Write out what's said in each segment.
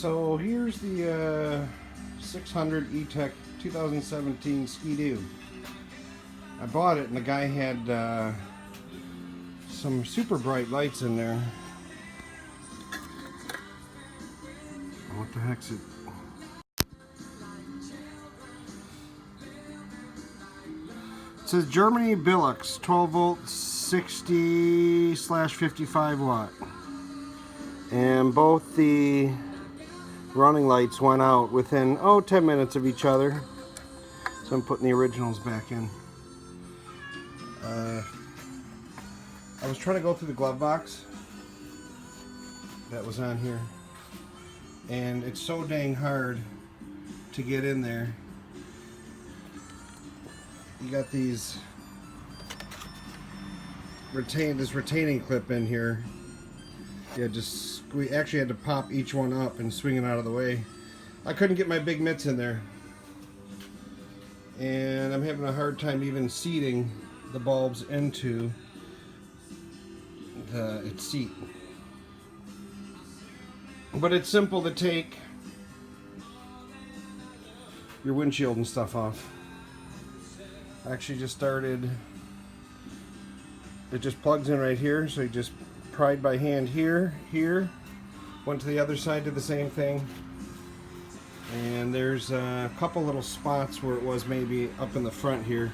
So here's the 600 E-Tech 2017 Ski-Doo. I bought it and the guy had some super bright lights in there. What the heck's it? It says Germany Bilux 12 volt 60/55 watt. And both the running lights went out within 10 minutes of each other. So I'm putting the originals back in. I was trying to go through the glove box that was on here, and it's so dang hard to get in there. You got these retaining clip in here. Yeah, we actually had to pop each one up and swing it out of the way. I couldn't get my big mitts in there, and I'm having a hard time even seating the bulbs into its seat. But it's simple to take your windshield and stuff off. I actually just started, it just plugs in right here, so you just pried by hand here, went to the other side, did the same thing, and there's a couple little spots where it was maybe up in the front here,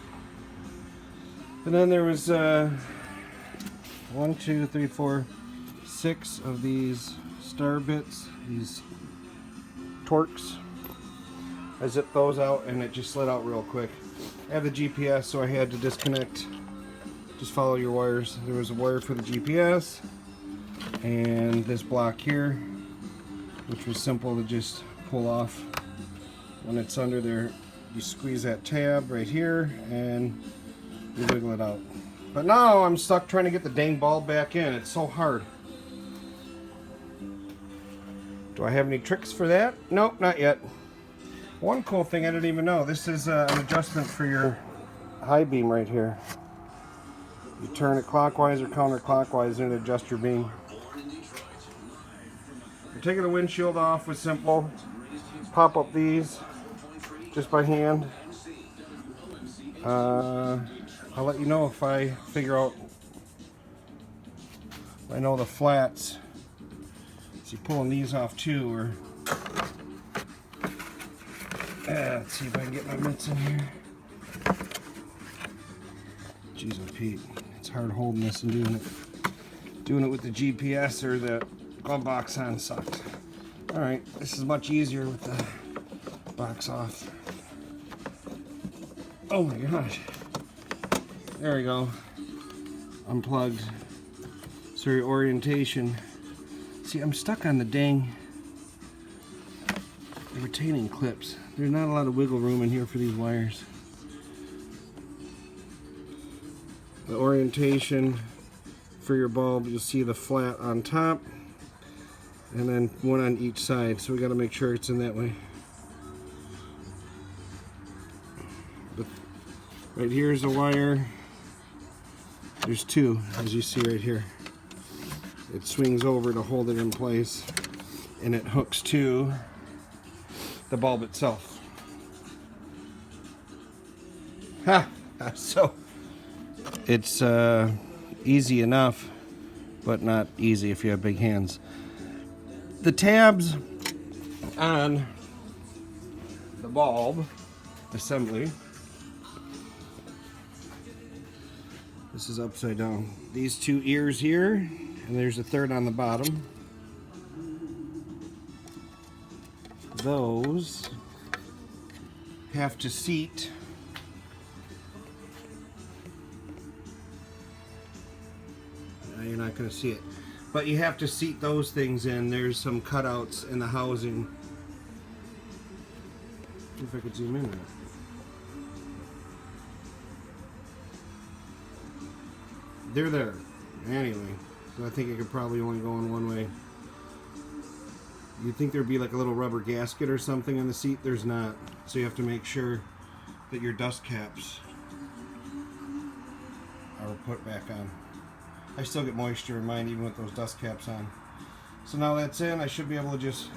and then there was 1, 2, 3, 4, 6 of these star bits, these Torx. I zipped those out and it just slid out real quick. I have the GPS, so I had to disconnect. Just follow your wires. There was a wire for the GPS and this block here, which was simple to just pull off. When it's under there, you squeeze that tab right here and you wiggle it out. But now I'm stuck trying to get the dang bulb back in. It's so hard. Do I have any tricks for that? Nope, not yet. One cool thing I didn't even know. This is an adjustment for your high beam right here. You turn it clockwise or counterclockwise and adjust your beam. You're taking the windshield off was simple. Pop up these just by hand. I'll let you know if I figure out, I know the flats. So pulling these off too, or let's see if I can get my mitts in here. Jeez, oh Pete, it's hard holding this and doing it with the GPS or the glove box on sucked. All right, this is much easier with the box off. Oh my gosh. There we go. Unplugged. So your orientation. See, I'm stuck on the dang retaining clips. There's not a lot of wiggle room in here for these wires. The orientation for your bulb, you'll see the flat on top and then one on each side. So we got to make sure it's in that way. But right here is a wire. There's two, as you see right here. It swings over to hold it in place, and it hooks to the bulb itself. Ha! So it's easy enough, but not easy if you have big hands. The tabs on the bulb assembly, this is upside down. These two ears here, and there's a third on the bottom. Those have to seat you're not going to see it, but you have to seat those things in. There's some cutouts in the housing. If I could zoom in on it. They're there anyway, so I think it could probably only go in one way. You'd think there'd be like a little rubber gasket or something on the seat. There's not, so you have to make sure that your dust caps are put back on. I still get moisture in mine even with those dust caps on. So now that's in, I should be able to just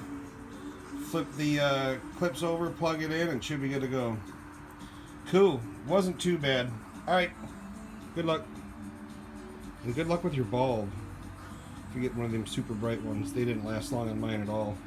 flip the clips over, plug it in, and should be good to go. Cool. Wasn't too bad. Alright. Good luck. And good luck with your bulb. If you get one of them super bright ones, they didn't last long on mine at all.